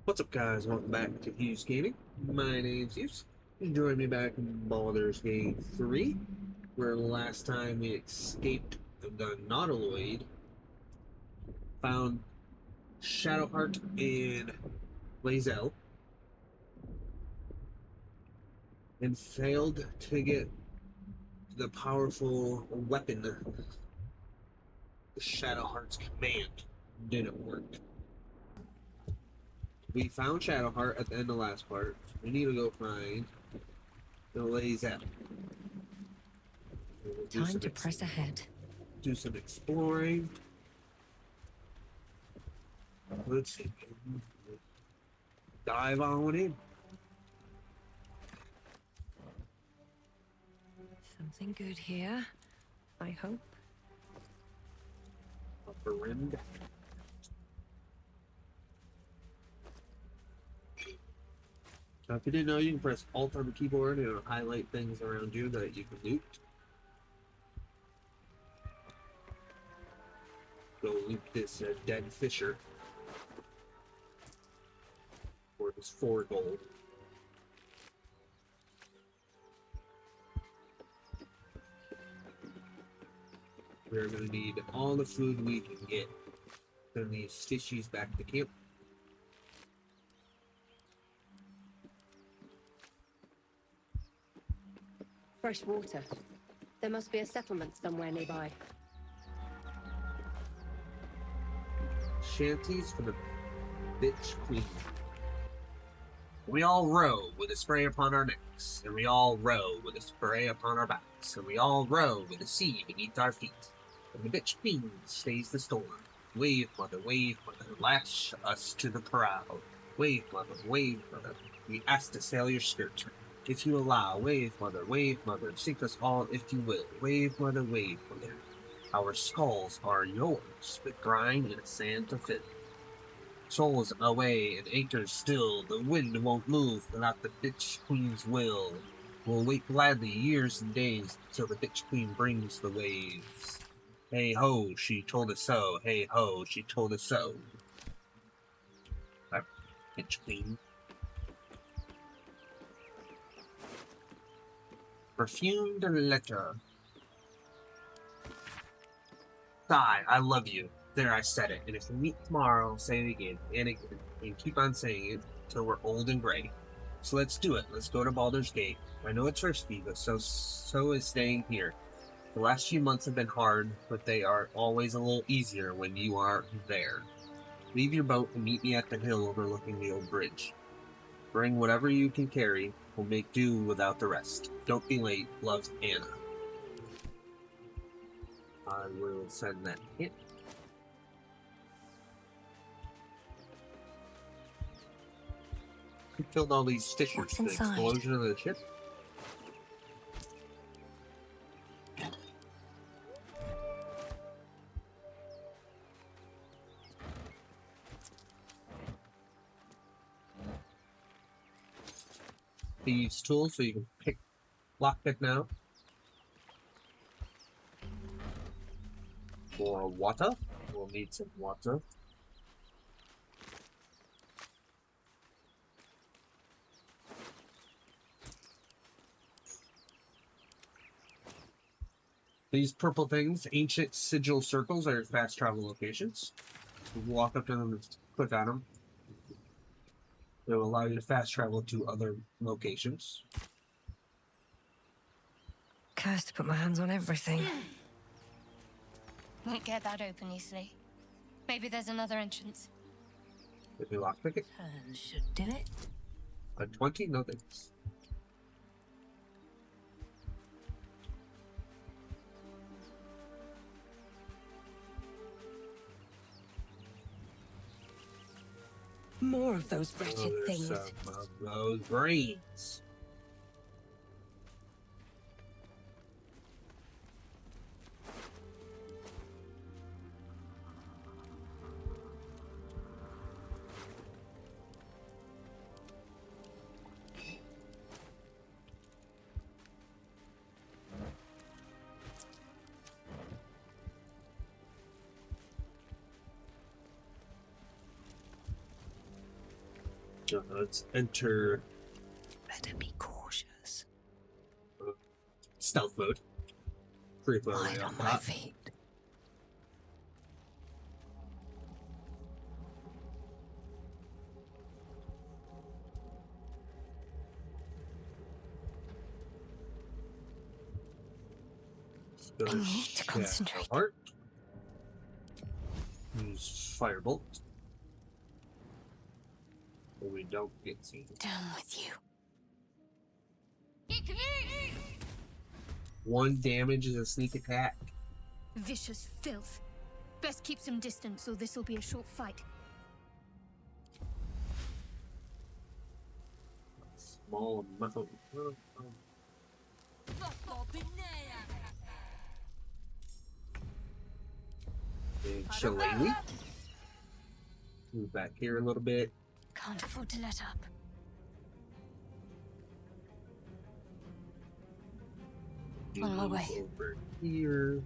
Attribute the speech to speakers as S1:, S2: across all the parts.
S1: What's up, guys? Welcome back to Hughes Gaming. My name's Hughes. Join me back in Baldur's Gate 3, where last time we escaped the Nautiloid, found Shadowheart and Lae'zel, and failed to get the powerful weapon. The Shadowheart's command didn't work. We found Shadowheart at the end of the last part. We need to go find the Lae'zel.
S2: Time to press ahead.
S1: Do some exploring. Let's see. Dive on in.
S2: Something good here, I hope.
S1: Upper rim. Now, if you didn't know, you can press Alt on the keyboard and it'll highlight things around you that you can loot. Go loot this dead fisher for this 4 gold. We're going to need all the food we can get. Send these fishies back to camp.
S2: Fresh water. There must be a settlement somewhere nearby.
S1: Shanties for the bitch queen. We all row with a spray upon our necks, and we all row with a spray upon our backs, and we all row with the sea beneath our feet. And the bitch queen stays the storm. Wave, mother, lash us to the prow. Wave, mother, we ask to sail your skirt. If you allow, wave, mother, sink us all if you will. Wave, mother, our skulls are yours, with brine and sand to fill. Souls away and anchors still, the wind won't move without the bitch queen's will. We'll wait gladly years and days till the bitch queen brings the waves. Hey ho, she told us so. Hey ho, she told us so. Our bitch queen. Perfumed letter. Sigh, I love you. There, I said it. And if we meet tomorrow, I'll say it again and again, and keep on saying it till we're old and gray. So let's do it. Let's go to Baldur's Gate. I know it's risky, but so is staying here. The last few months have been hard, but they are always a little easier when you are there. Leave your boat and meet me at the hill overlooking the old bridge. Bring whatever you can carry. We'll make do without the rest. Don't be late. Love, Anna. I will send that hit. Who killed all these fishers?
S2: What's
S1: The
S2: inside?
S1: explosion of the ship? These tools so you can pick lockpick now. More water. We'll need some water. These purple things, ancient sigil circles, are fast travel locations. So walk up to them and click on them. It will allow you to fast travel to other locations.
S2: Cursed to put my hands on everything.
S3: Won't get that open easily. Maybe there's another entrance.
S1: If you lockpick it,
S2: Should do it.
S1: a 20, no thanks.
S2: More of those wretched things.
S1: Some of those brains. Let's enter
S3: Better be cautious.
S1: stealth mode. Creep our way
S3: Hide
S1: up
S3: on my
S1: top.
S3: feet. I need to concentrate.
S1: Heart. Use firebolt. But we don't get seen.
S3: Down with you.
S1: 1 damage is a sneak attack.
S4: Vicious filth. Best keep some distance, or this'll be a short fight.
S1: Small amount. And shillelagh. Move back here a little bit.
S3: Can't afford to let up. On my
S1: Move
S3: way.
S1: over here.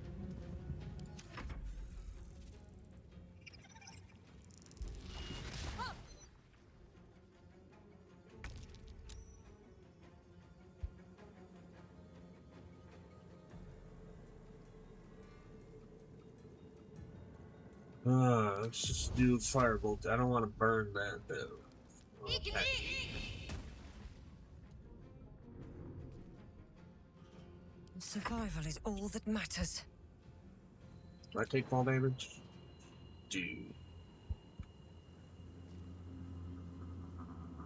S1: Let's just do firebolt. I don't want to burn that though. Okay.
S3: Survival is all that matters.
S1: Do I take fall damage? Do.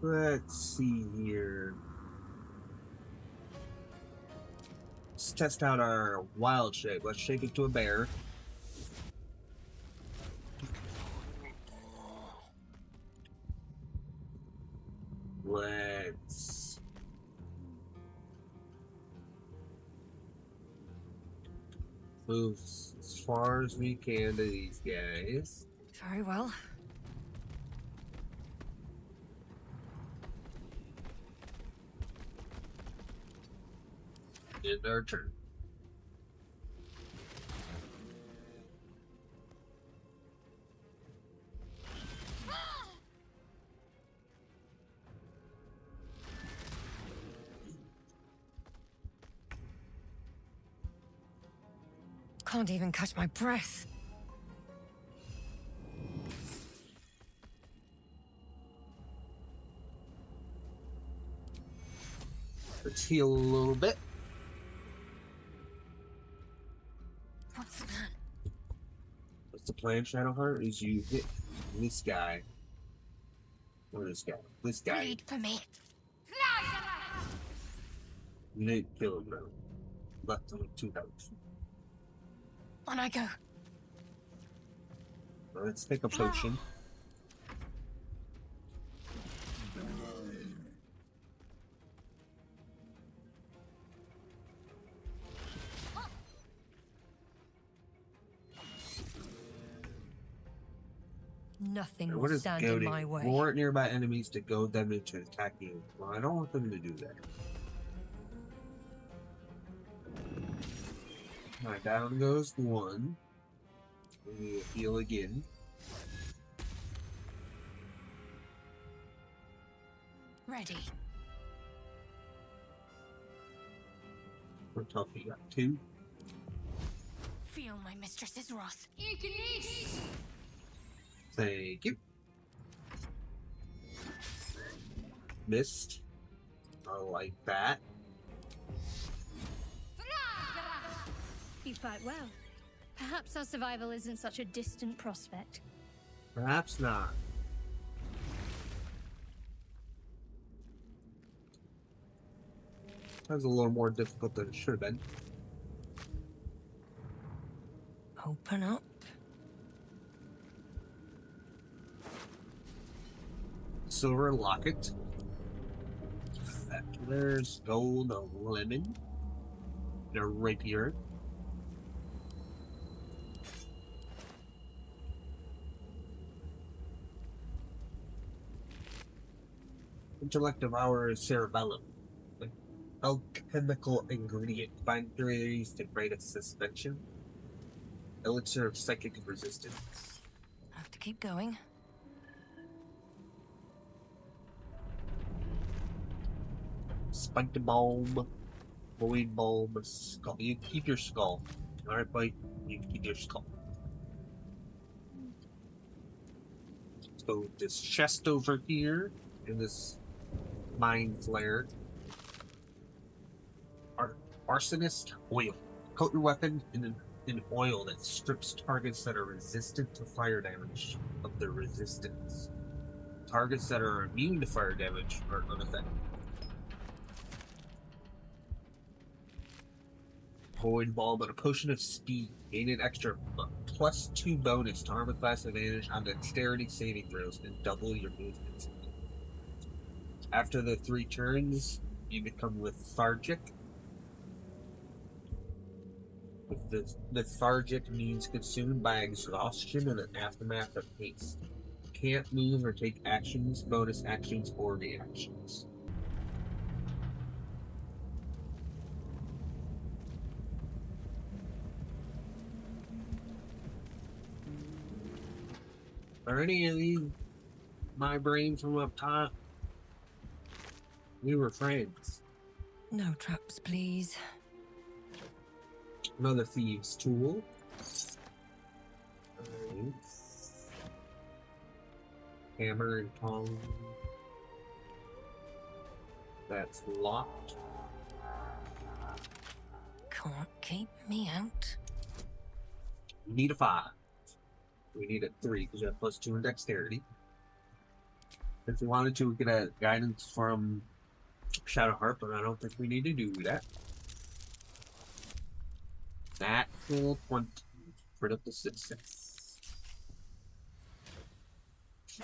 S1: Let's see here. Let's test out our wild shape. Let's shape it to a bear. Let's move as far as we can to these guys.
S3: Very well.
S1: End our turn.
S3: Can't even catch my breath.
S1: Let's heal a little bit.
S3: What's the plan?
S1: What's the plan, Shadowheart? Is you hit this guy. Or this guy. This guy.
S3: Read for me.
S1: You didn't kill him though. Left him with 2 health.
S3: On I go.
S1: Let's take a potion.
S3: Nothing
S1: What
S3: will
S1: is
S3: stand in
S1: goading?
S3: my way.
S1: Roar at nearby enemies to goad them into attacking. Well, I don't want them to do that. Alright, down goes 1. We heal again.
S3: Ready.
S1: We're talking about 2.
S3: Feel my mistress's wrath.
S1: Thank you. Missed. I like that.
S4: You fight well. Perhaps our survival isn't such a distant prospect.
S1: Perhaps not. That was a little more difficult than it should have been.
S3: Open up.
S1: Silver locket. There's gold, a lemon, and a rapier. Intellect of our cerebellum. An alchemical ingredient. Find theories to greatest suspension. Elixir of psychic resistance.
S3: Have to keep going.
S1: Spiked bomb, void bulb, skull. You keep your skull. Alright, buddy? You keep your skull. So this chest over here, and this mind flare. Arsonist oil. Coat your weapon in oil that strips targets that are resistant to fire damage of their resistance. Targets that are immune to fire damage are unaffected. Void Bulb and a potion of speed. Gain an extra +2 bonus to armor class advantage on dexterity saving throws and double your movement speed. After the 3 turns, you become lethargic. Lethargic means consumed by exhaustion and an aftermath of haste. Can't move or take actions, bonus actions, or reactions. Are any of these my brain from up top? We were friends.
S5: No traps, please.
S1: Another thieves' tool. Alright. Hammer and tongs. That's locked.
S5: Can't keep me out.
S1: We need a 5. We need a 3 because we have +2 in dexterity. If we wanted to, we could have guidance from Shadowheart, but I don't think we need to do that. Natural 20. Critical success.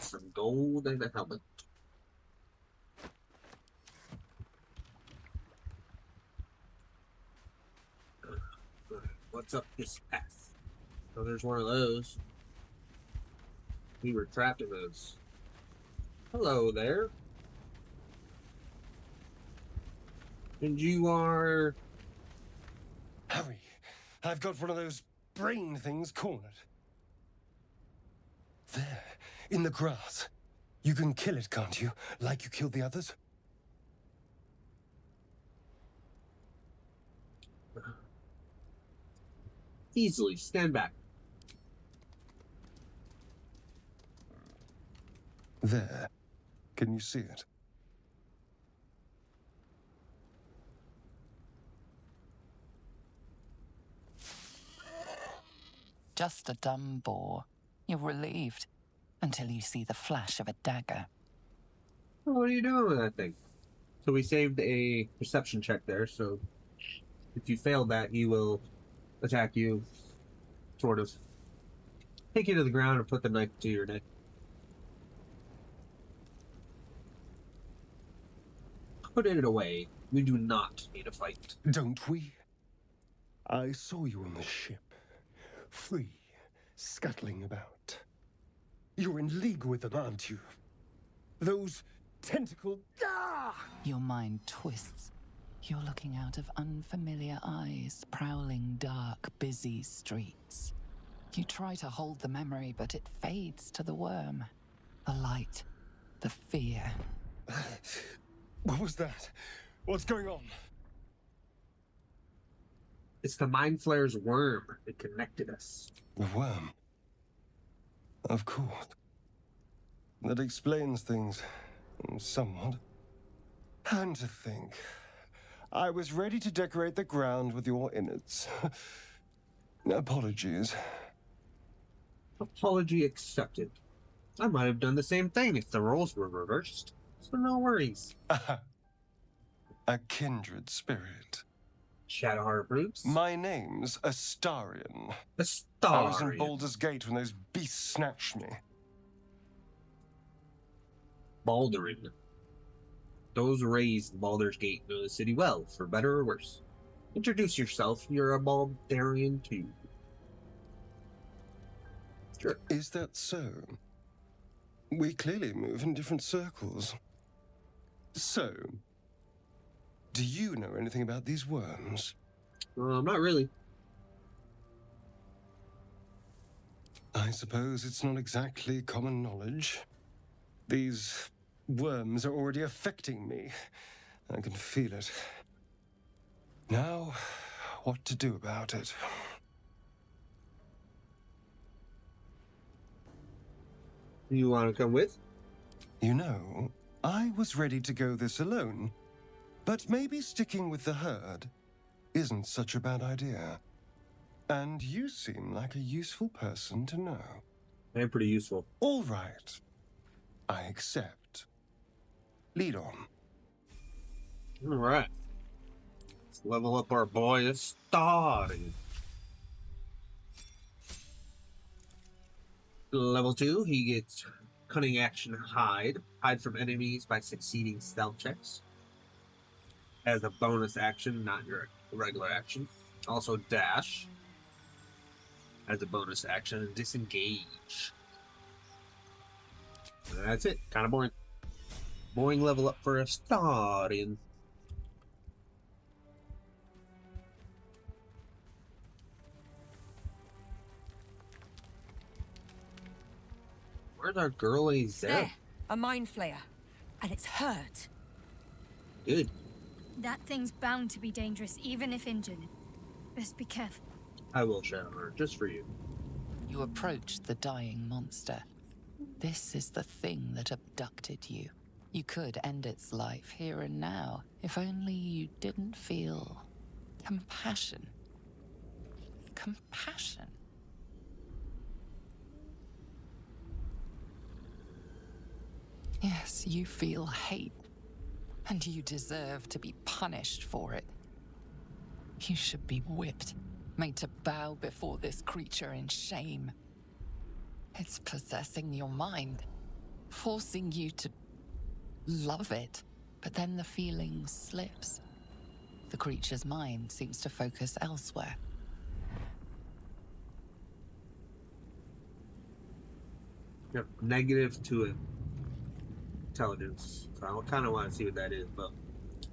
S1: Some gold and a helmet. What's up this path? Oh, there's one of those. We were trapped in those. Hello there. And you are...
S6: Hurry! I've got one of those brain things cornered. There, in the grass. You can kill it, can't you? Like you killed the others?
S1: Easily. Stand back.
S6: There. Can you see it?
S7: Just a dumb boar. You're relieved until you see the flash of a dagger.
S1: Oh, what are you doing with that thing? So we saved a perception check there, so if you fail that, he will attack you, sort of. Take you to the ground and put the knife to your neck. Put it away. We do not need a fight.
S6: Don't we? I saw you on the ship. Free, scuttling about. You're in league with them, aren't you? Those tentacle... Ah!
S7: Your mind twists. You're looking out of unfamiliar eyes, prowling dark, busy streets. You try to hold the memory, but it fades to the worm. The light, the fear.
S6: What was that? What's going on?
S1: It's the Mind Flayer's worm that connected us.
S6: The worm. Of course. That explains things. Somewhat. And to think, I was ready to decorate the ground with your innards. Apologies.
S1: Apology accepted. I might have done the same thing if the roles were reversed. So no worries.
S6: A kindred spirit.
S1: Shadowheart approves.
S6: My name's Astarion.
S1: Astarion.
S6: I was in Baldur's Gate when those beasts snatched me.
S1: Baldurin. Those raised in Baldur's Gate know the city well, for better or worse. Introduce yourself. You're a Baldurian too. Sure.
S6: Is that so? We clearly move in different circles. So, do you know anything about these worms?
S1: Not really.
S6: I suppose it's not exactly common knowledge. These worms are already affecting me. I can feel it. Now, what to do about it?
S1: You want to come with?
S6: You know, I was ready to go this alone, but maybe sticking with the herd isn't such a bad idea. And you seem like a useful person to know.
S1: I'm pretty useful.
S6: All right. I accept. Lead on.
S1: All right. Let's level up our boy starting. Level 2, he gets cunning action hide. Hide from enemies by succeeding stealth checks. As a bonus action, not your regular action. Also dash. As a bonus action, and disengage. And that's it. Kind of boring. Boring level up for a starting. Where's our girlie Zara?
S5: There, a mind flayer. And it's hurt.
S1: Good.
S4: That thing's bound to be dangerous, even if injured. Best be careful.
S1: I will shout her, just for you.
S7: You approach the dying monster. This is the thing that abducted you. You could end its life here and now, if only you didn't feel compassion. Compassion. Yes, you feel hate, and you deserve to be punished for it. You should be whipped, made to bow before this creature in shame. It's possessing your mind, forcing you to love it, but then the feeling slips. The creature's mind seems to focus elsewhere.
S1: Yep, negative to it. Intelligence. So I kind of want to see what that is, but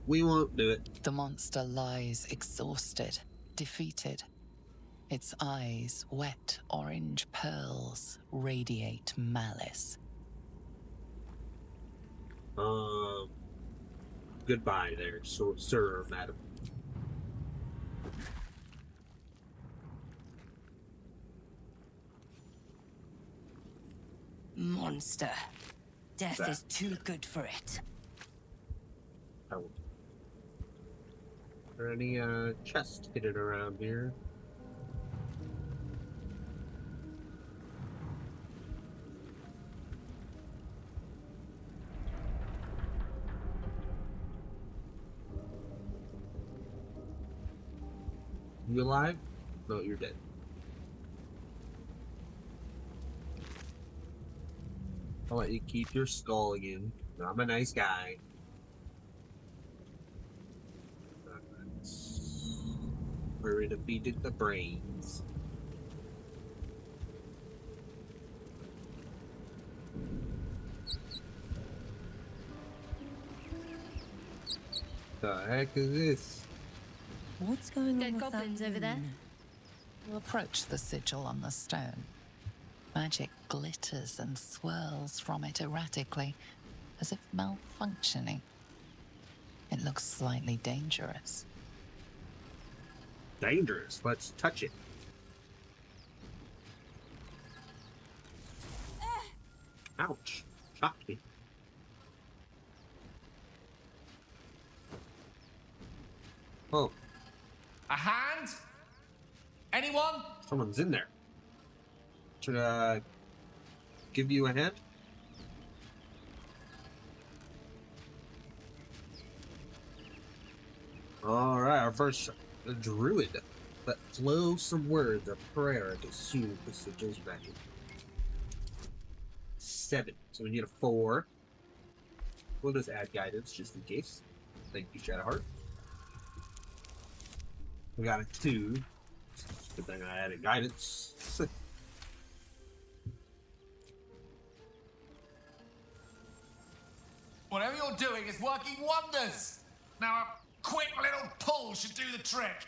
S1: we won't do it.
S7: The monster lies exhausted, defeated. Its eyes, wet orange pearls, radiate malice.
S1: Goodbye there, so, sir, madam.
S5: Monster. Death
S1: That.
S5: is too good for it.
S1: I will. Are there any chests hidden around here? You alive? No, you're dead. I'll let you keep your skull again. I'm a nice guy. We're defeated the brains. The heck is this?
S5: What's going on
S4: Dead
S5: with
S4: goblins
S5: that
S4: over there.
S5: moon?
S7: You approach the sigil on the stone. Magic glitters and swirls from it erratically, as if malfunctioning. It looks slightly dangerous.
S1: Dangerous. Let's touch it. Ouch. Shocked me. Oh,
S8: A hand? Anyone?
S1: someone's in there. Should I give you a hand? Alright, our first druid. Let flow some words of prayer to soothe the sigil's magic. 7. So we need a 4. We'll just add guidance just in case. Thank you, Shadowheart. We got a 2. Good thing I added guidance.
S8: Whatever you're doing is working wonders. Now a quick little pull should do the trick.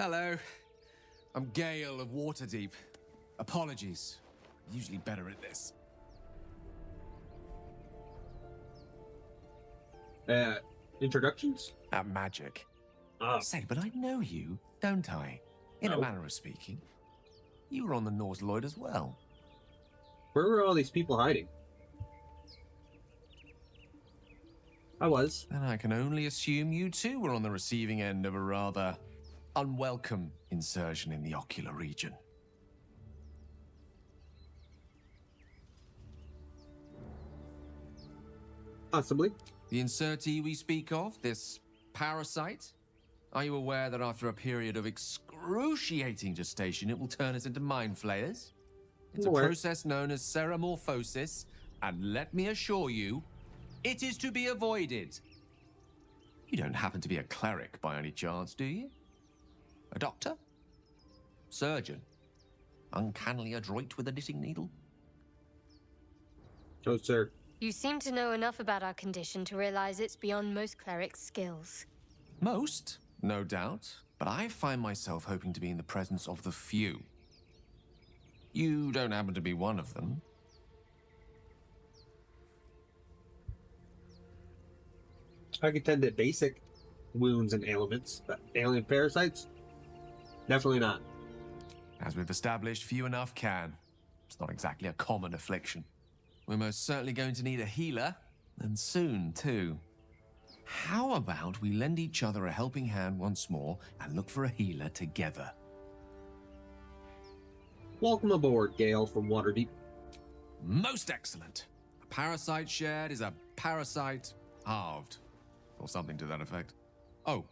S9: Hello. I'm Gale of Waterdeep. Apologies. I'm usually better at this.
S1: Introductions?
S9: At magic.
S1: Oh,
S9: Say, but I know you, don't I? In a
S1: No.
S9: manner of speaking. You were on the Norse Lloyd as well.
S1: where were all these people hiding? I was.
S9: And I can only assume you too were on the receiving end of a rather unwelcome insertion in the ocular region.
S1: Possibly.
S9: The insertee we speak of, this parasite, are you aware that after a period of excruciating gestation, it will turn us into mind flayers? It's a
S1: Aware.
S9: process known as ceramorphosis, and let me assure you, it is to be avoided. You don't happen to be a cleric by any chance, do you? A doctor? Surgeon? Uncannily adroit with a knitting needle?
S1: Oh, sir.
S4: You seem to know enough about our condition to realize it's beyond most clerics' skills.
S9: Most, no doubt, but I find myself hoping to be in the presence of the few. You don't happen to be one of them.
S1: I can tend to basic wounds and ailments, but alien parasites? Definitely not.
S9: As we've established, few enough can. It's not exactly a common affliction. We're most certainly going to need a healer, and soon, too. How about we lend each other a helping hand once more and look for a healer together?
S1: Welcome aboard, Gale from Waterdeep.
S9: Most excellent. A parasite shared is a parasite halved. Or something to that effect. Oh,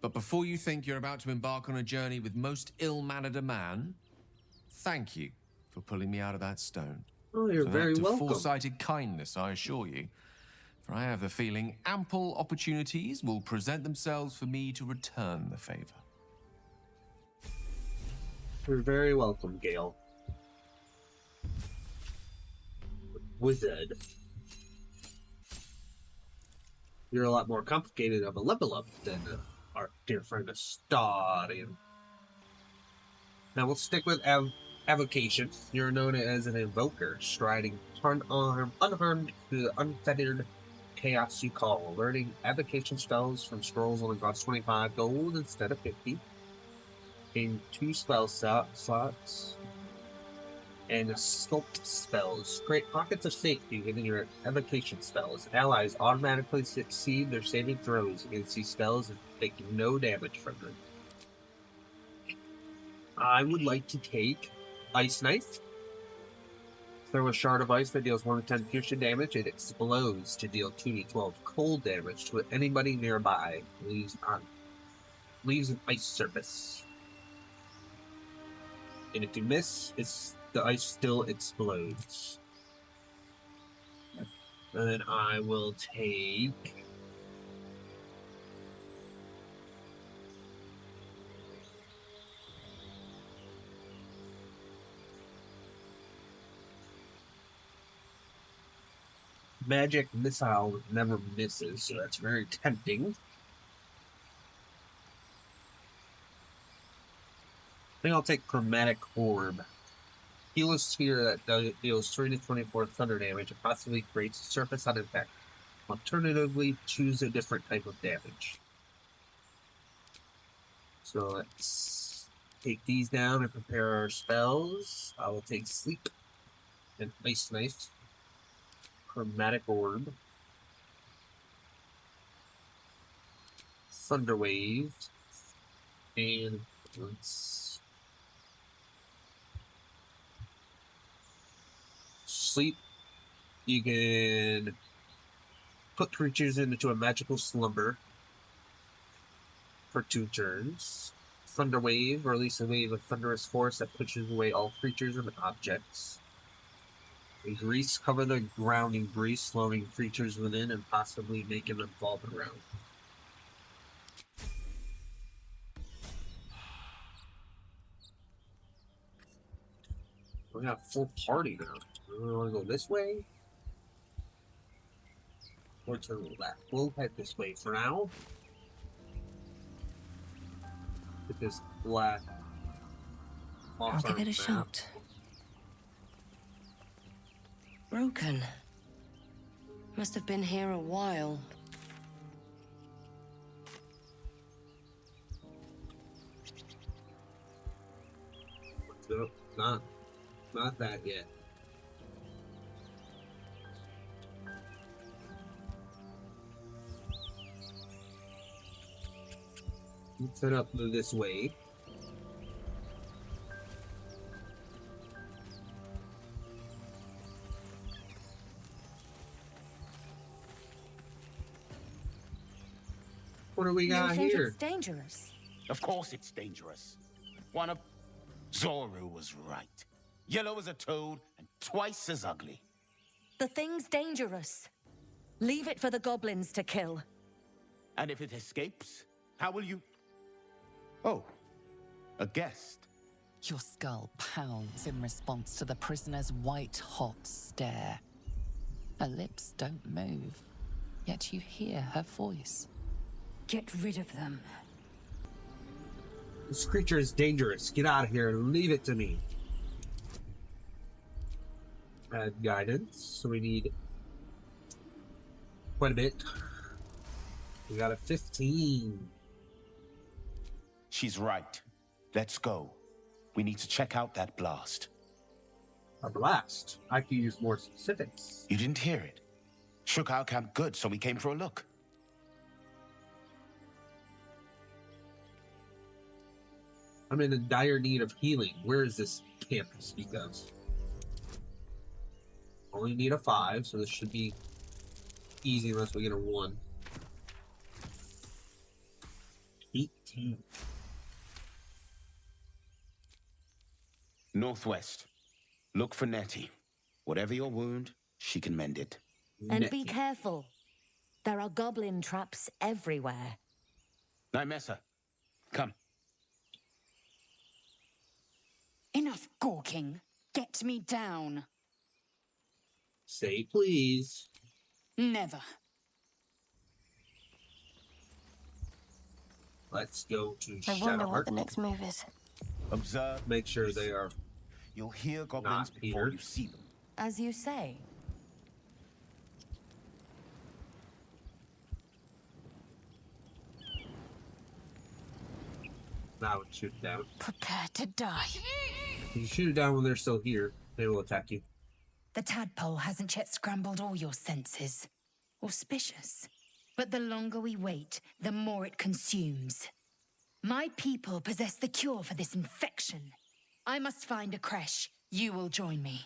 S9: but before you think you're about to embark on a journey with most ill-mannered a man, thank you for pulling me out of that stone.
S1: Oh, you're
S9: It's an
S1: very
S9: act of
S1: welcome.
S9: foresighted kindness, I assure you. For I have the feeling ample opportunities will present themselves for me to return the favor.
S1: You're very welcome, Gale. Wizard. You're a lot more complicated of a level up than our dear friend Astarion. Now we'll stick with avocation. You're known as an invoker, striding unharmed through the unfettered chaos you call, learning avocation spells from scrolls only cost 25 gold instead of 50. In 2 spell slots. And sculpt spells. Create pockets of safety within your evocation spells. Allies automatically succeed their saving throws against these spells and take no damage from them. I would like to take Ice Knife. Throw a shard of ice that deals 1 to 10 piercing damage. It explodes to deal 2 to 12 cold damage to anybody nearby. Leaves an ice surface. And if you miss, the ice still explodes. And then I will take... Magic Missile never misses, so that's very tempting. I think I'll take Chromatic Orb. Heal a sphere that deals 3 to 24 thunder damage and possibly creates a surface on impact. Alternatively, choose a different type of damage. So let's take these down and prepare our spells. I will take Sleep and Ice Knife. Chromatic Orb. Thunder Wave. And let's... Sleep. You can put creatures into a magical slumber for 2 turns. Thunder Wave, release a wave of thunderous force that pushes away all creatures and objects. A grease, cover the ground in grease, slowing creatures within and possibly making them fall around. We got a full party now. We want to go this way? Or to the left? We'll head this way for now. this black.
S5: I'll give it a shot.
S2: Broken. Must have been here a while.
S1: So, not that yet. Let's set up this way. What do we got
S5: you think
S1: here?
S5: it's dangerous?
S10: Of course it's dangerous. One of... Zoru was right. Yellow as a toad and twice as ugly.
S5: The thing's dangerous. Leave it for the goblins to kill.
S10: And if it escapes, how will you... Oh, a guest.
S7: Your skull pounds in response to the prisoner's white-hot stare. Her lips don't move, yet you hear her voice.
S5: Get rid of them.
S1: This creature is dangerous. Get out of here and leave it to me. Add guidance. So we need quite a bit. We got a 15.
S10: She's right. Let's go. We need to check out that blast.
S1: A blast. I could use more specifics.
S10: You didn't hear it. Shook our camp good, so we came for a look.
S1: I'm in a dire need of healing. Where is this camp to speak of? Only need a 5, so this should be easy unless we get a 1. 18.
S10: Northwest. Look for Nettie. Whatever your wound, she can mend it.
S5: And be careful. There are goblin traps everywhere.
S10: Nymessa, come.
S11: Enough gawking. Get me down.
S1: Say please.
S11: Never.
S1: Let's go to
S3: I wonder what
S1: Shadowheart.
S3: the next move is.
S10: Observe.
S1: Make sure they are
S10: You'll hear goblins
S1: not
S10: before
S1: here.
S10: you see them.
S5: As you say.
S1: Now we shoot it down.
S11: Prepare to die.
S1: You shoot it down when they're still here. They will attack you.
S11: The tadpole hasn't yet scrambled all your senses. Auspicious. But the longer we wait, the more it consumes. My people possess the cure for this infection. I must find a creche. You will join me.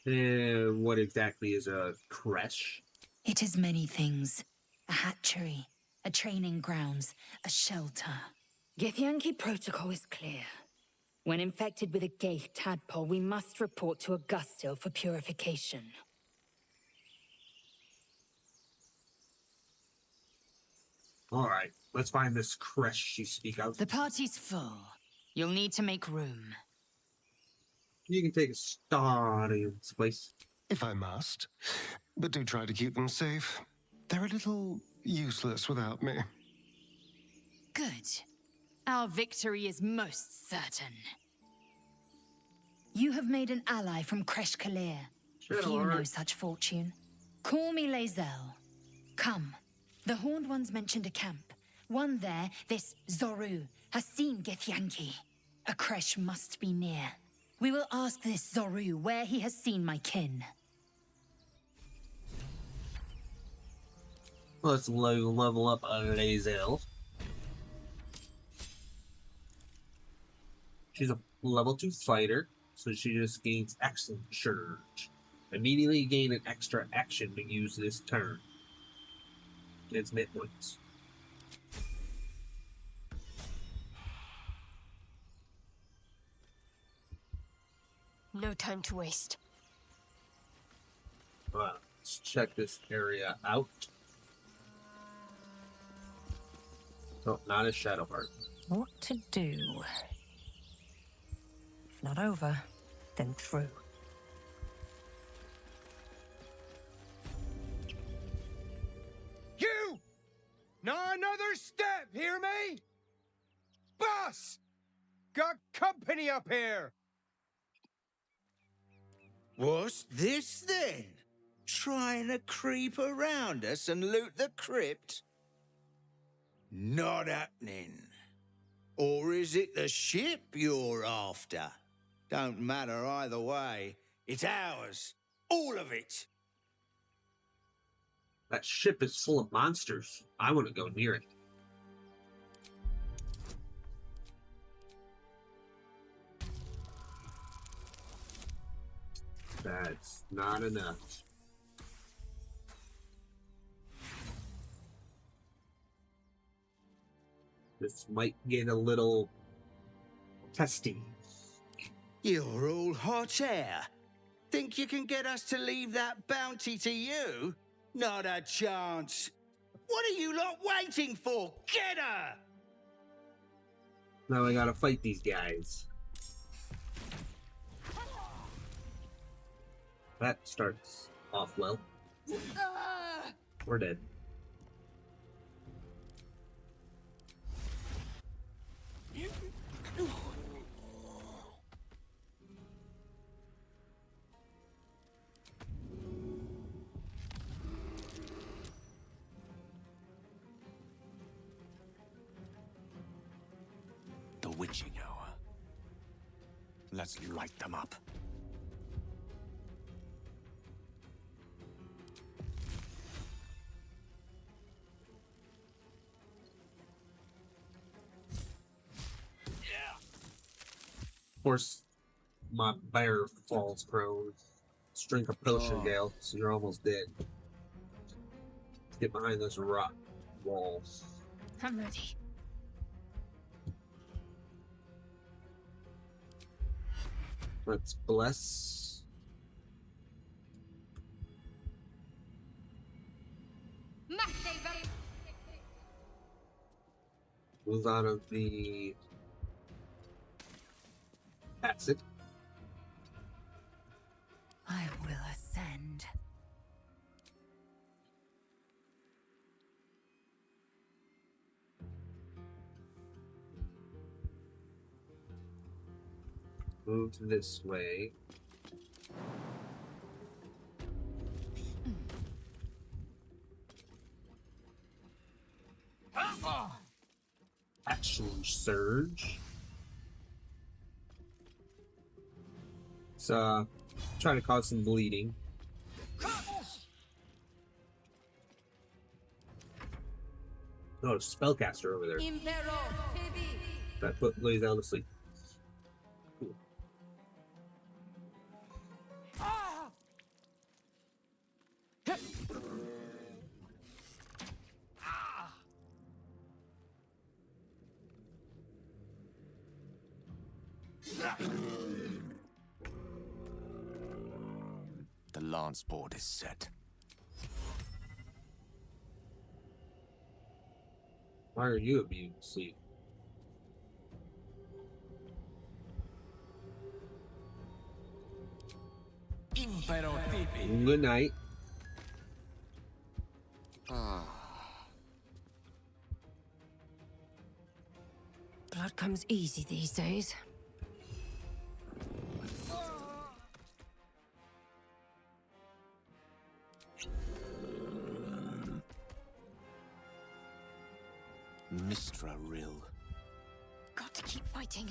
S1: And what exactly is a creche?
S11: It is many things. A hatchery, a training grounds, a shelter. Githyanki protocol is clear. When infected with a Gaith tadpole, we must report to Augustil for purification.
S1: All right, let's find this creche you speak of.
S11: The party's full. You'll need to make room.
S1: You can take a star in this place.
S6: If I must. But do try to keep them safe. They're a little useless without me.
S11: Good. Our victory is most certain. You have made an ally from Kresh Kalir. Few know such fortune. Call me Lae'zel. Come. The Horned Ones mentioned a camp. One there, this Zoru, has seen Githyanki. A Kresh must be near. We will ask this Zoru where he has seen my kin.
S1: Let's level up a Lae'zel. She's a level 2 fighter, so she just gains Excellent Surge. Immediately gain an extra action to use this turn. It's mid points.
S3: No time to waste.
S1: Let's check this area out. Oh, not a Shadowheart.
S5: What to do? If not over, then through.
S6: You! Not another step, hear me? Boss! Got company up here!
S12: What's this then? Trying to creep around us and loot the crypt? Not happening. Or is it the ship you're after? Don't matter either way. It's ours. All of it.
S1: That ship is full of monsters. I want to go near it. That's not enough. This might get a little testy.
S12: You're all hot air. Think you can get us to leave that bounty to you? Not a chance. What are you lot waiting for? Get her!
S1: Now I gotta fight these guys. That starts off well. We're dead.
S10: The witching hour. Let's light them up.
S1: Of course, my bear falls prone. Let's drink a potion, Gale, so you're almost dead. Let's get behind this rock wall.
S4: I'm ready.
S1: Let's bless. Move out of the acid.
S5: I will ascend.
S1: Move this way. Action surge. Let's try to cause some bleeding. Oh, spellcaster over there. That put lays down to sleep. Cool.
S10: The lance board is set.
S1: Why are you immune to sleep? Good night.
S2: Blood comes easy these days.
S10: Mistra Rill.
S2: Got to keep fighting.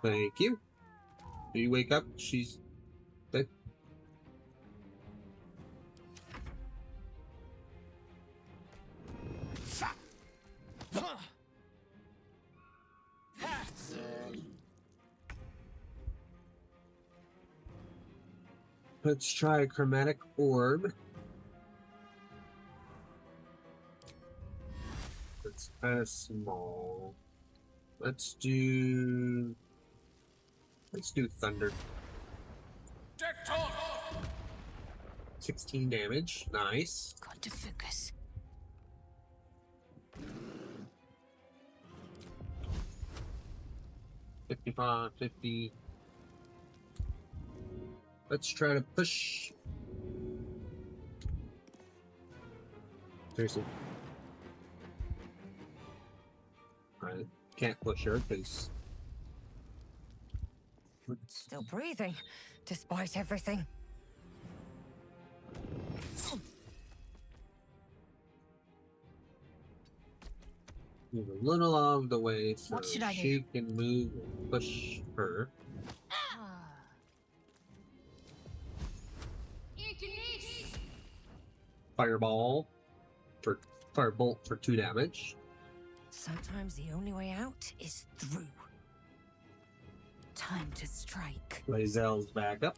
S1: Thank you. Do you wake up? She's dead. Let's try a chromatic orb. It's kind of small. Let's do thunder. 16 damage. Nice.
S2: Got to focus. $55, $50. Let's try to push
S1: Seriously. I can't push her because.
S5: Still breathing, despite everything.
S1: Move a little out of the way so
S11: What should I do?
S1: she can move and push her. Fireball for firebolt for 2 damage.
S5: Sometimes the only way out is through. Time to strike.
S1: Lae'zel's back up.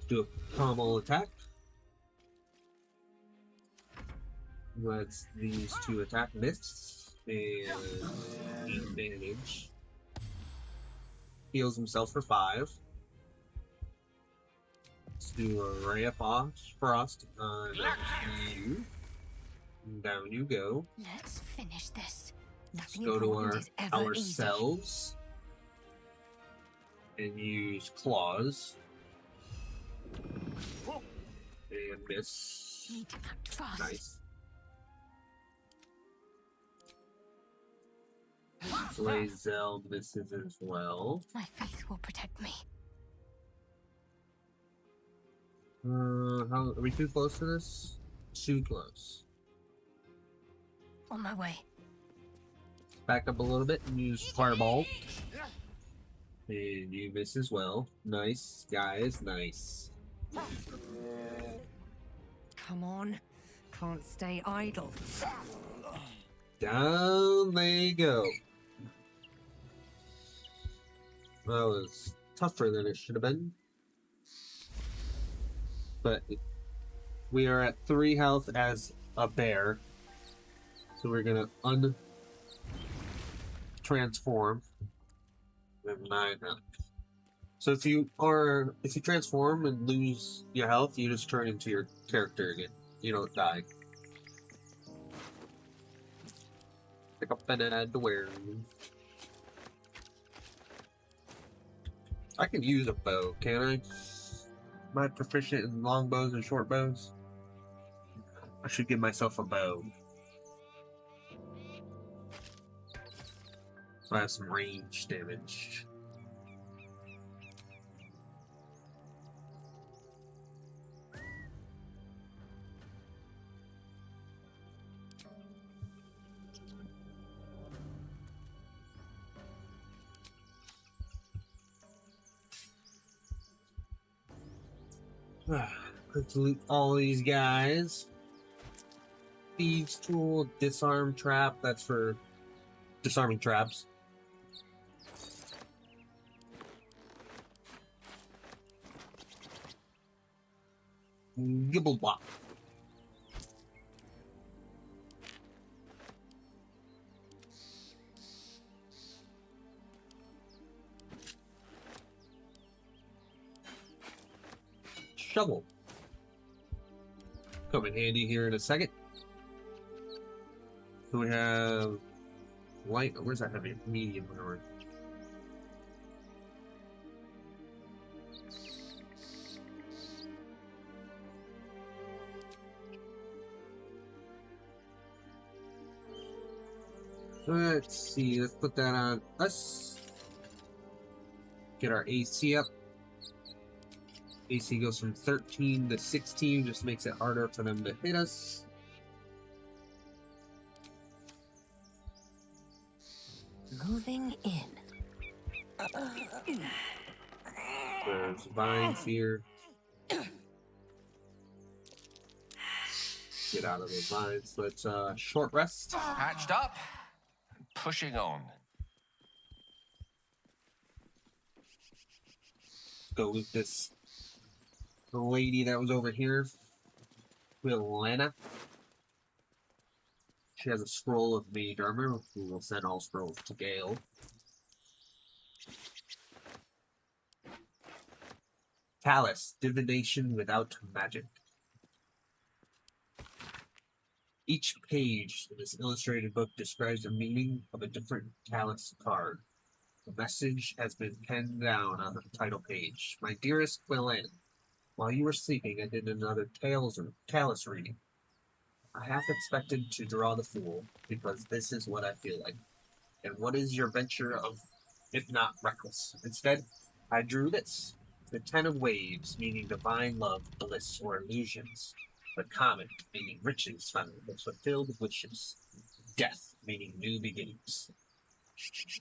S1: Do a pommel attack. Let's these 2 attack miss and advantage. Heals himself for 5. Let's do a ray of frost on you. Down you go.
S11: Let's finish this.
S1: Let's
S11: Nothing
S1: go to
S11: important is ever
S1: ourselves and use claws. And miss.
S11: easy. Need to act fast.
S1: Nice. Lae'zel misses as well.
S11: My faith will protect me.
S1: How are we too close to this? Too close.
S11: On my way.
S1: Back up a little bit and use fireball. And you miss as well. Nice, guys, nice.
S5: Come on. Can't stay idle.
S1: Down they go. That was tougher than it should have been. But we are at 3 health as a bear. So we're gonna transform. We have 9 health. So if you transform and lose your health, you just turn into your character again. You don't die. Pick up and add to wear. I can use a bow, can I? Am I proficient in long bows and short bows? I should give myself a bow. So I have some range damage. Let's loot all these guys. Thieves tool, disarm trap, that's for disarming traps. Gibblebop. Shovel. Come in handy here in a second. So we have light. Where's that heavy? Medium. Whatever. Let's see. Let's put that on us. Get our AC up. AC goes from 13 to 16, just makes it harder for them to hit us.
S5: Moving in.
S1: There's vines here. Get out of the vines. Let's short rest.
S9: Patched up. Pushing on.
S1: Go loot this lady that was over here. Lana. She has a scroll of mage armor. We will send all scrolls to Gale. Talus, divination without magic. Each page in this illustrated book describes the meaning of a different Talus card. The message has been penned down on the title page. My dearest Quillen, while you were sleeping, I did another Talus reading. I half expected to draw the fool, because this is what I feel like. And what is your venture of, if not reckless? Instead, I drew this. The Ten of Waves, meaning divine love, bliss, or illusions. The Comet, meaning riches found with fulfilled wishes. Death, meaning new beginnings.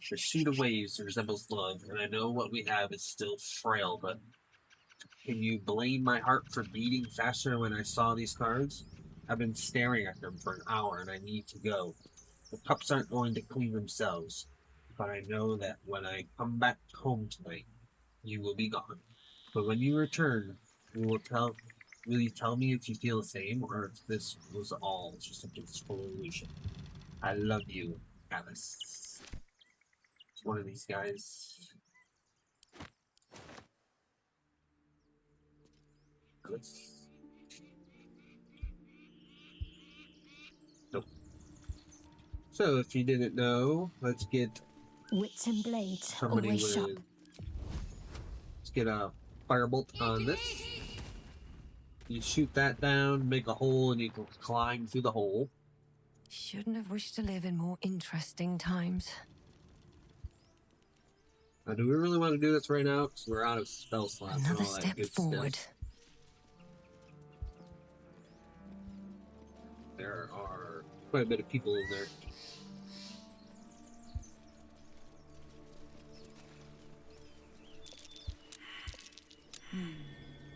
S1: The suit of waves resembles love, and I know what we have is still frail, but can you blame my heart for beating faster when I saw these cards? I've been staring at them for an hour, and I need to go. The cups aren't going to clean themselves, but I know that when I come back home tonight, you will be gone. But when you return, will you tell me if you feel the same, or if this was all just a blissful illusion? I love you, Alice. It's one of these guys. Alice. Nope. So if you didn't know, let's get
S13: wits and blades
S1: somebody
S13: always
S1: with.
S13: sharp.
S1: Let's get a firebolt on this. You shoot that down, make a hole, and you can climb through the hole.
S2: Shouldn't have wished to live in more interesting times.
S1: Now, do we really want to do this right now? Because we're out of spell slots and
S2: Another
S1: all that
S2: step
S1: good
S2: forward.
S1: stuff. There are quite a bit of people in there.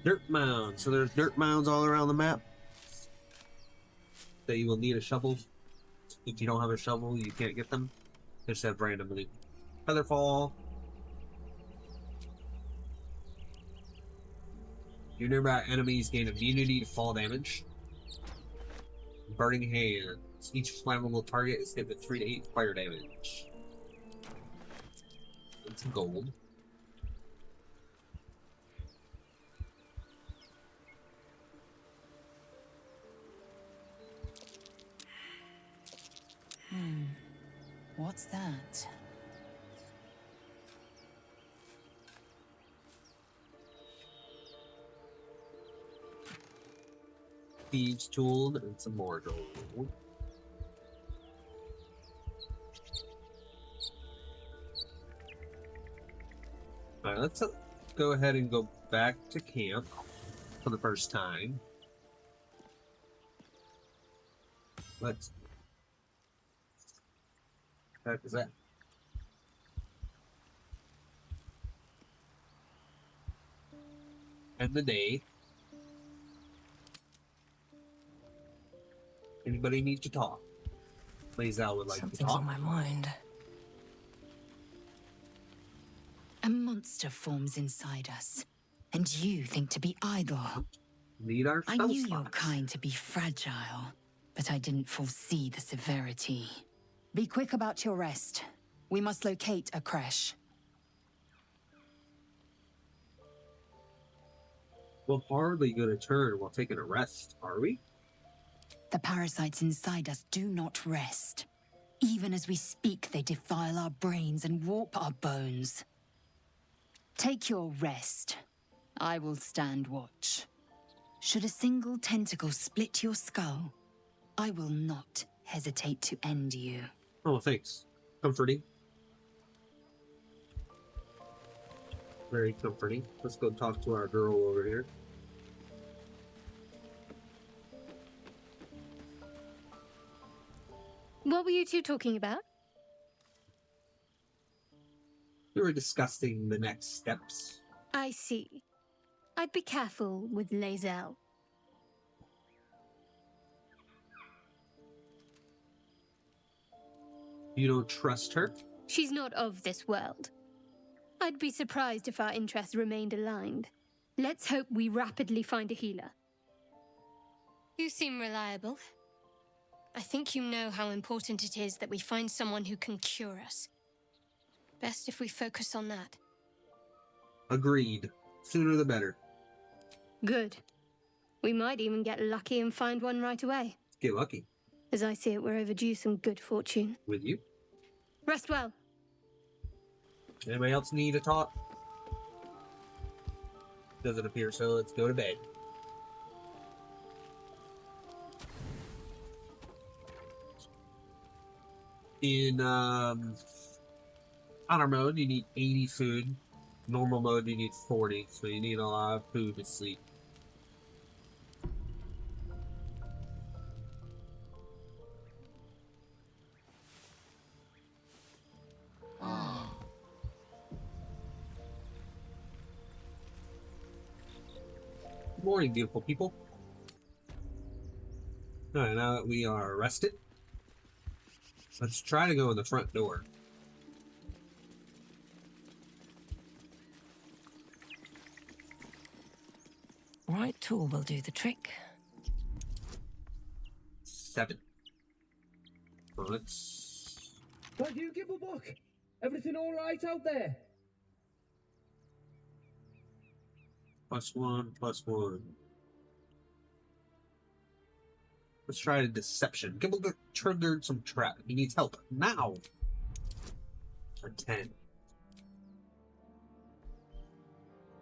S1: Dirt mounds. So there's dirt mounds all around the map. That you will need a shovel. If you don't have a shovel, you can't get them. They just have randomly. Featherfall. Your nearby enemies gain immunity to fall damage. Burning hands. Each flammable target is hit with 3 to 8 fire damage. It's gold.
S7: What's that?
S1: Thieves' tool and some more gold. Alright, let's go ahead and go back to camp for the first time. Let's. What is that? End the day. Anybody need to talk? Lazel would like
S2: Something's
S1: to talk.
S2: on my mind.
S11: A monster forms inside us, and you think to be idle.
S1: Need our
S11: I
S1: spell
S11: knew your
S1: slots.
S11: kind to be fragile, but I didn't foresee the severity.
S13: Be quick about your rest. We must locate a crash.
S1: We're hardly going to turn while taking a rest, are we?
S11: The parasites inside us do not rest. Even as we speak, they defile our brains and warp our bones. Take your rest. I will stand watch. Should a single tentacle split your skull, I will not hesitate to end you.
S1: Oh, thanks. Comforting. Very comforting. Let's go talk to our girl over here.
S4: What were you two talking about?
S1: We were discussing the next steps.
S4: I see. I'd be careful with Lazel.
S1: You don't trust her?
S4: She's not of this world. I'd be surprised if our interests remained aligned. Let's hope we rapidly find a healer.
S3: You seem reliable. I think you know how important it is that we find someone who can cure us. Best if we focus on that.
S1: Agreed. Sooner the better.
S4: Good. We might even get lucky and find one right away.
S1: Get lucky.
S4: As I see it, we're overdue some good fortune.
S1: With you?
S4: Rest well.
S1: Anybody else need to talk? Doesn't appear so. Let's go to bed. In honor mode, you need 80 food. Normal mode, you need 40. So you need a lot of food to sleep. Good morning, beautiful people. Alright, now that we are rested, let's try to go in the front door.
S5: Right tool will do the trick.
S1: 7. So let's...
S14: Why do you give a book? Everything all right out there?
S1: +1, +1. Let's try a deception. Gimble triggered some trap. He needs help now. For 10.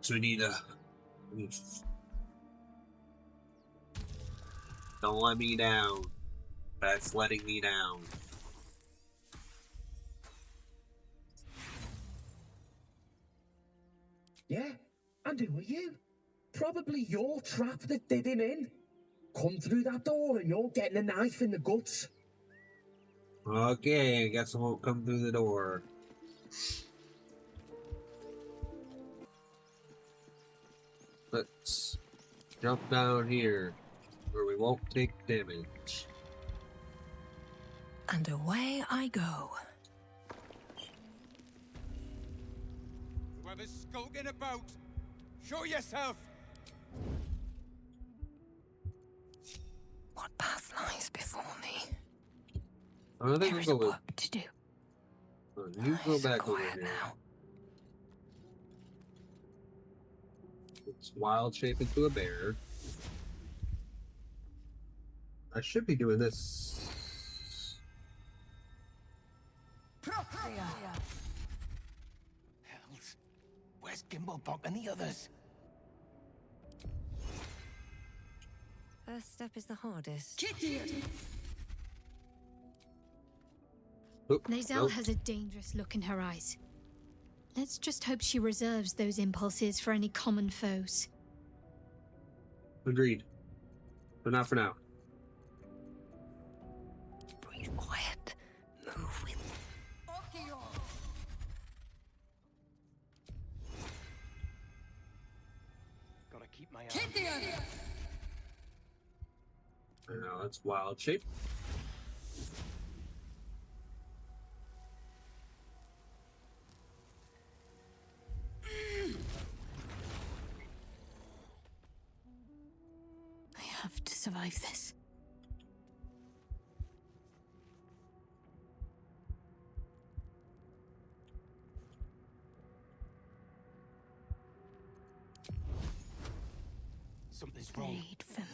S1: So we need a... Don't let me down. That's letting me down.
S14: Yeah? And who are you? Probably your trap that did him in. Come through that door and you're getting a knife in the guts.
S1: Okay, I guess I won't come through the door. Let's jump down here, where we won't take damage.
S5: And away I go.
S15: Whoever's skulking about, show yourself!
S5: What path lies before me?
S1: I don't think
S5: There is
S1: we'll go
S5: work to do.
S1: You go
S5: Nice and
S1: back over
S5: quiet
S1: here.
S5: now.
S1: It's wild shape into a bear. I should be doing this.
S10: Hells. Where's Gimblebot and the others?
S5: First step is the hardest.
S3: Lae'zel has a dangerous look in her eyes. Let's just hope she reserves those impulses for any common foes.
S1: Agreed. But not for now.
S5: Breathe quiet. Move with.
S10: Gotta keep my eye.
S1: Now that's wild shape.
S3: I have to survive this.
S10: Something's wrong.
S3: Blade for me.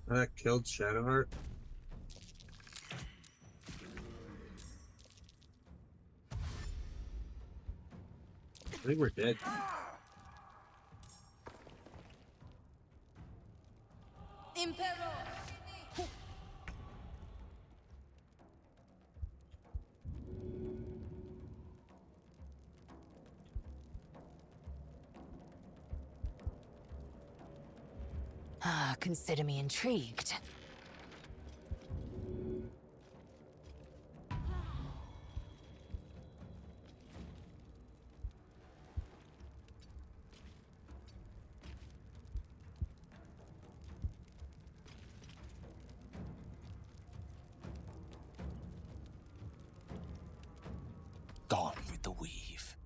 S1: That killed Shadowheart. I think we're dead.
S5: Ah, consider me intrigued.
S10: Gone with the weave.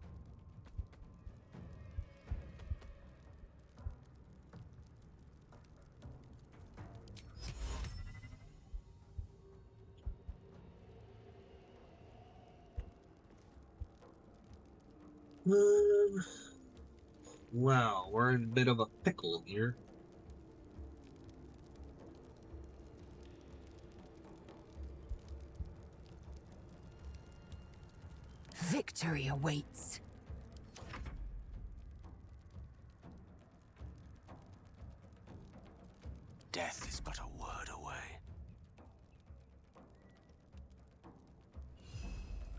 S1: Wow, we're in a bit of a pickle here.
S13: Victory awaits.
S10: Death is but a word away.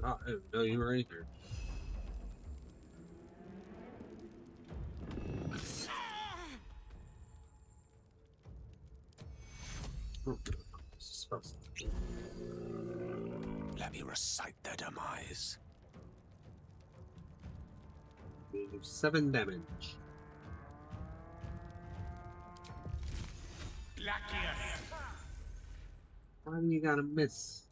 S1: Oh, I didn't know you were in here.
S10: Let me recite their demise.
S1: 7 damage. Why do you gotta miss?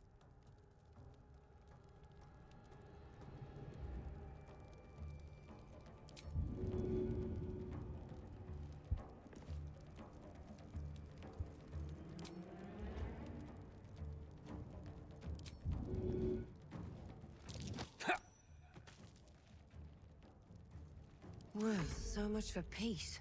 S2: Well, so much for peace.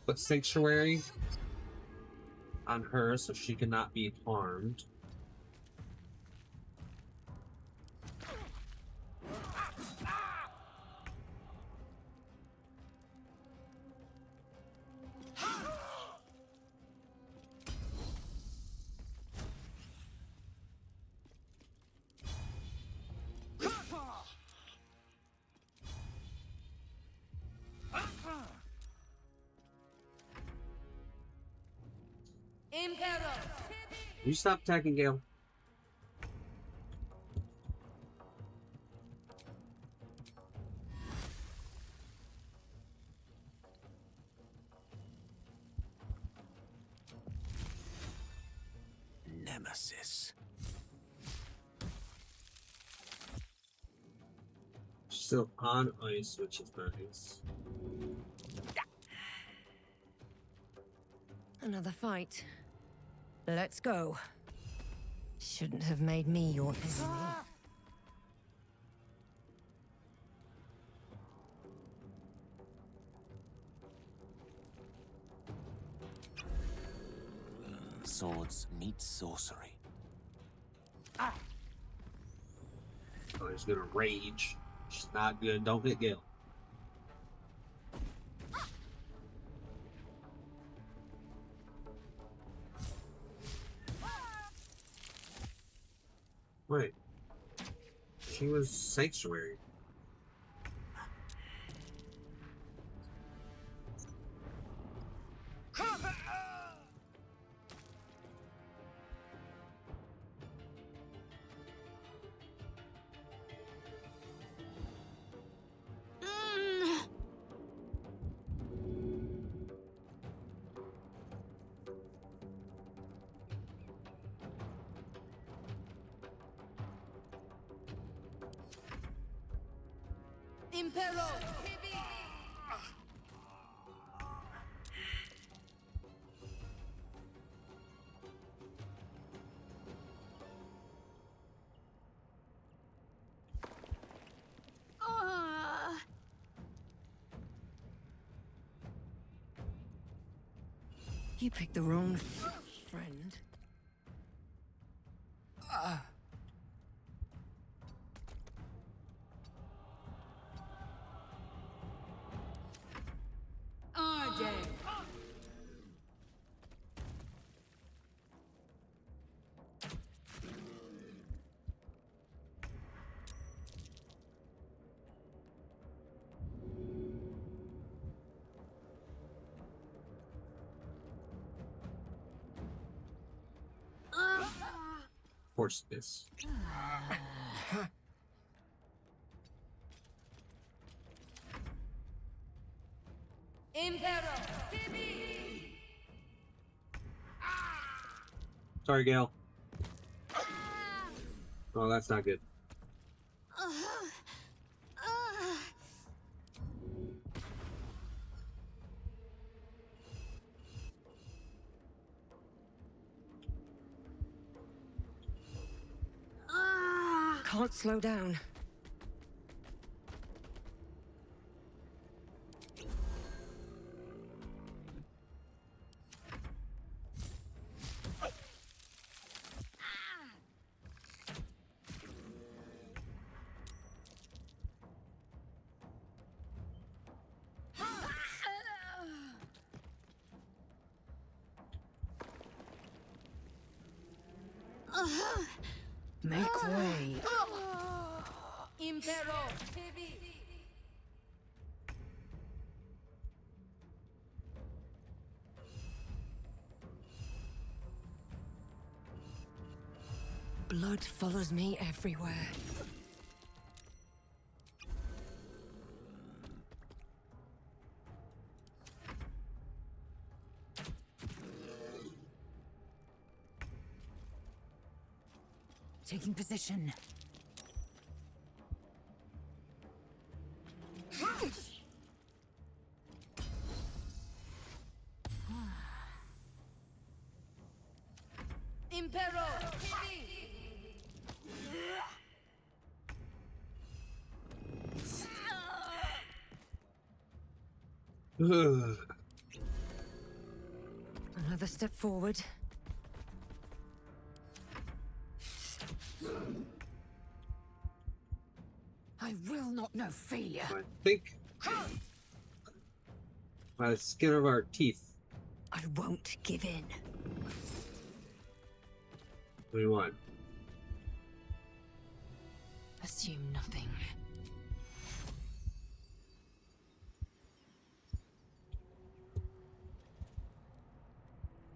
S1: Put sanctuary on her so she cannot be harmed. You stop attacking Gale.
S10: Nemesis.
S1: Still on ice, which is nice.
S2: Another fight. Let's go. Shouldn't have made me your enemy.
S10: Swords meet sorcery.
S1: Oh, he's gonna rage. She's not good. Don't hit Gale. Wait. She was sanctuary.
S2: You picked the wrong friend.
S1: Force this. Sorry, Gale. Oh, that's not good.
S2: can't slow down. Make way.
S16: Impero,
S2: Blood follows me everywhere.
S11: Taking position.
S16: Impero,
S2: Another step forward.
S11: I will not know failure.
S1: I think by the skin of our teeth.
S2: I won't give in.
S1: What do you want?
S7: Assume nothing.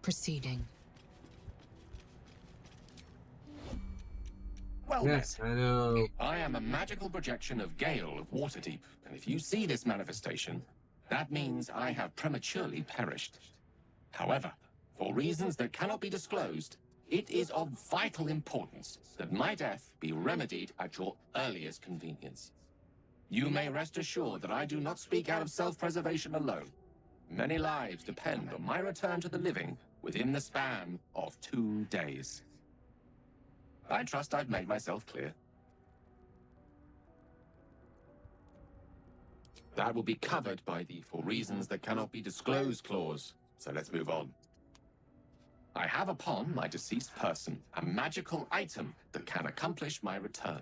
S7: Proceeding.
S9: Well
S1: Yes,
S9: met.
S1: I know.
S9: I am a magical projection of Gale of Waterdeep, and if you see this manifestation, that means I have prematurely perished. However, for reasons that cannot be disclosed, it is of vital importance that my death be remedied at your earliest convenience. You may rest assured that I do not speak out of self-preservation alone. Many lives depend on my return to the living within the span of 2 days. I trust I've made myself clear. That will be covered by the "for reasons that cannot be disclosed" clause, so let's move on. I have upon my deceased person a magical item that can accomplish my return.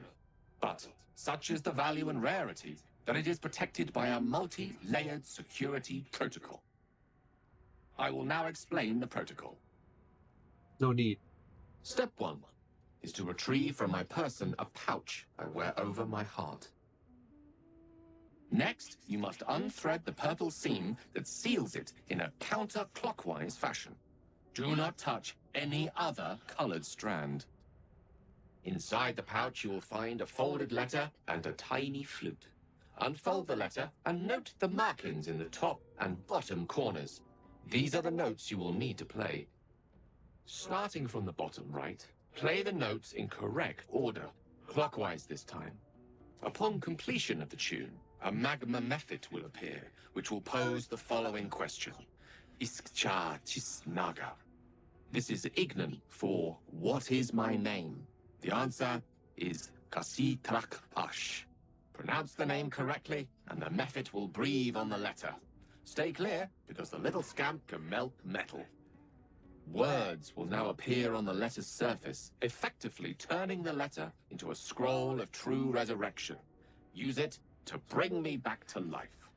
S9: But such is the value and rarity that it is protected by a multi-layered security protocol. I will now explain the protocol.
S1: No need.
S9: Step 1 is to retrieve from my person a pouch I wear over my heart. Next, you must unthread the purple seam that seals it in a counterclockwise fashion. Do not touch any other colored strand. Inside the pouch, you will find a folded letter and a tiny flute. Unfold the letter and note the markings in the top and bottom corners. These are the notes you will need to play. Starting from the bottom right, play the notes in correct order, clockwise this time. Upon completion of the tune, a magma mephit will appear, which will pose the following question. Iskcha Chisnaga. This is Ignan for "What is my name?" The answer is Kasi Trak Ash. Pronounce the name correctly, and the mephit will breathe on the letter. Stay clear, because the little scamp can melt metal. Words will now appear on the letter's surface, effectively turning the letter into a scroll of true resurrection. Use it to bring me back to life.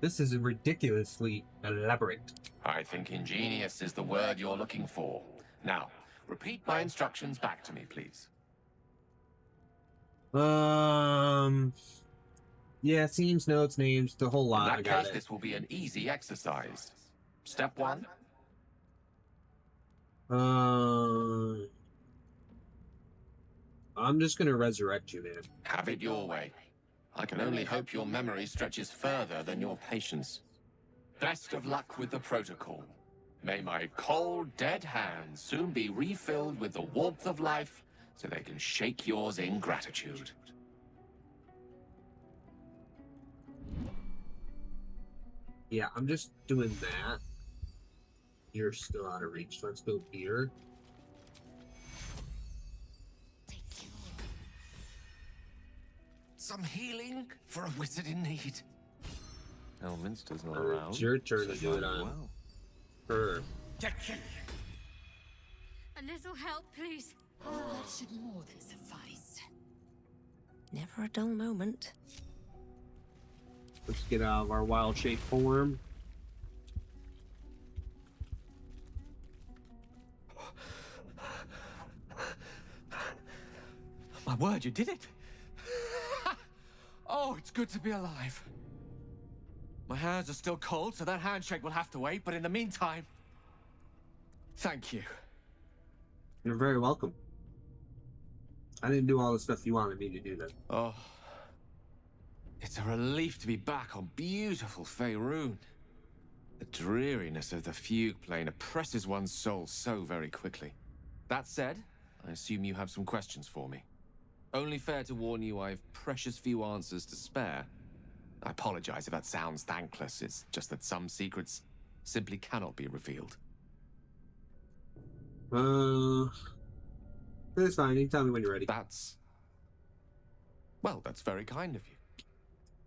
S1: This is ridiculously elaborate.
S9: I think ingenious is the word you're looking for. Now, repeat my instructions back to me, please.
S1: Yeah, scenes, notes, names, the whole lot.
S9: In
S1: I
S9: that
S1: got
S9: case,
S1: it.
S9: this will be an easy exercise. Step 1.
S1: I'm just gonna resurrect you, man.
S9: Have it your way. I can only hope your memory stretches further than your patience. Best of luck with the protocol. May my cold, dead hands soon be refilled with the warmth of life so they can shake yours in gratitude.
S1: Yeah, I'm just doing that. You're still out of reach. Let's go here.
S9: Some healing for a wizard in need.
S16: Elminster's not
S1: It's
S16: around.
S1: your turn
S16: so
S1: to do it
S16: might as
S1: on
S16: well.
S1: her.
S3: A little help, please.
S2: That should more than suffice. Never a dull moment.
S1: Let's get out of our wild shape form.
S9: My word, you did it! Oh, it's good to be alive. My hands are still cold, so that handshake will have to wait, but in the meantime, thank you.
S1: You're very welcome. I didn't do all the stuff you wanted me to do, though.
S9: Oh. It's a relief to be back on beautiful Faerun. The dreariness of the fugue plane oppresses one's soul so very quickly. That said, I assume you have some questions for me. Only fair to warn you I've precious few answers to spare. I apologize if that sounds thankless. It's just that some secrets simply cannot be revealed.
S1: It's fine. You tell me when you're ready.
S9: Well, that's very kind of you.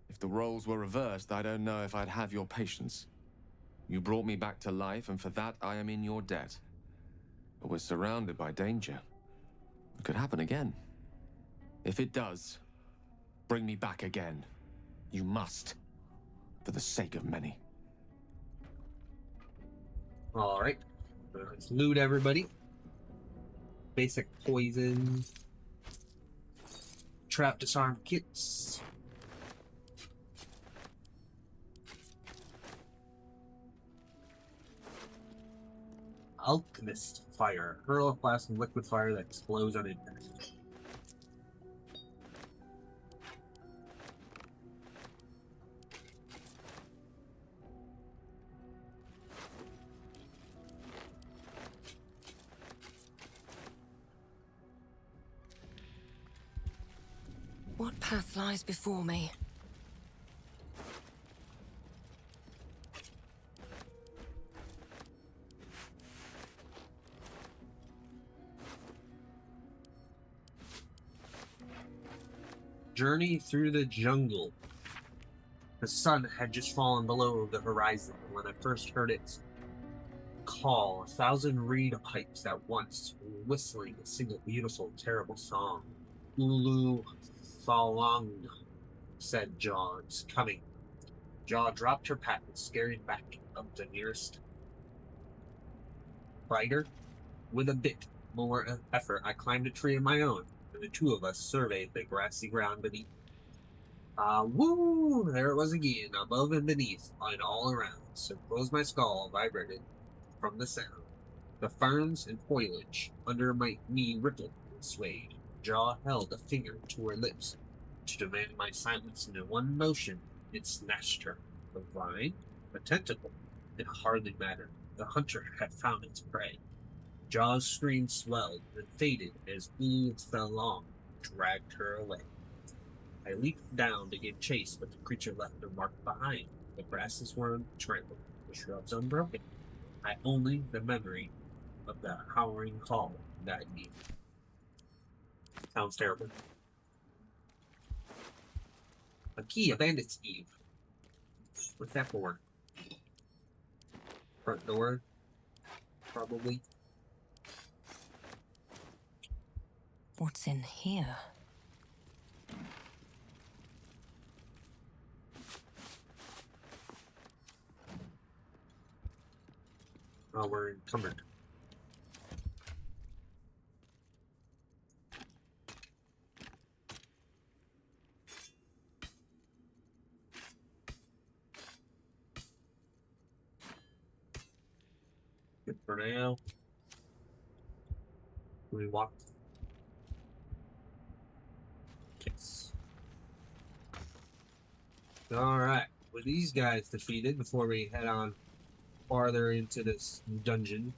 S9: If the roles were reversed, I don't know if I'd have your patience. You brought me back to life, and for that I am in your debt. But we're surrounded by danger. It could happen again. If it does, bring me back again. You must, for the sake of many.
S1: All right. Let's loot everybody. Basic poison. Trap disarm kits. Alchemist fire. Hurl a flask of liquid fire that explodes on impact.
S2: What path lies before me?
S1: Journey through the jungle. The sun had just fallen below the horizon when I first heard its call. 1,000 reed pipes at once, whistling a single beautiful, terrible song. Ulu Thalong, said Jaw. It's coming. Jaw dropped her pack and scurried back up the nearest brighter. With a bit more effort, I climbed a tree of my own, and the two of us surveyed the grassy ground beneath. Woo! There it was again, above and beneath, and all around. Suppose my skull vibrated from the sound. The ferns and foliage under my knee rippled and swayed. Jaw held a finger to her lips to demand my silence, and in one motion it snatched her. A vine? A tentacle? It hardly mattered. The hunter had found its prey. Jaw's scream swelled and faded as Ulu Thalong dragged her away. I leaped down to give chase, but the creature left a mark behind. The grasses were untrampled, the shrubs unbroken. I only the memory of the howling call that evening. Sounds terrible. A key, a bandit's key. What's that for? Front door? Probably.
S2: What's in here?
S1: Oh, we're encumbered. Good for now. We walk. Yes. Alright. With these guys defeated, before we head on farther into this dungeon,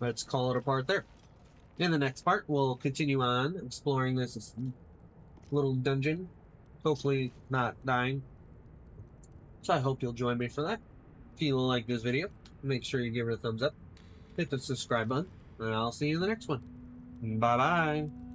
S1: let's call it a part there. In the next part, we'll continue on exploring this little dungeon, hopefully not dying. So I hope you'll join me for that. If you like this video, make sure you give it a thumbs up, hit the subscribe button, and I'll see you in the next one. Bye-bye.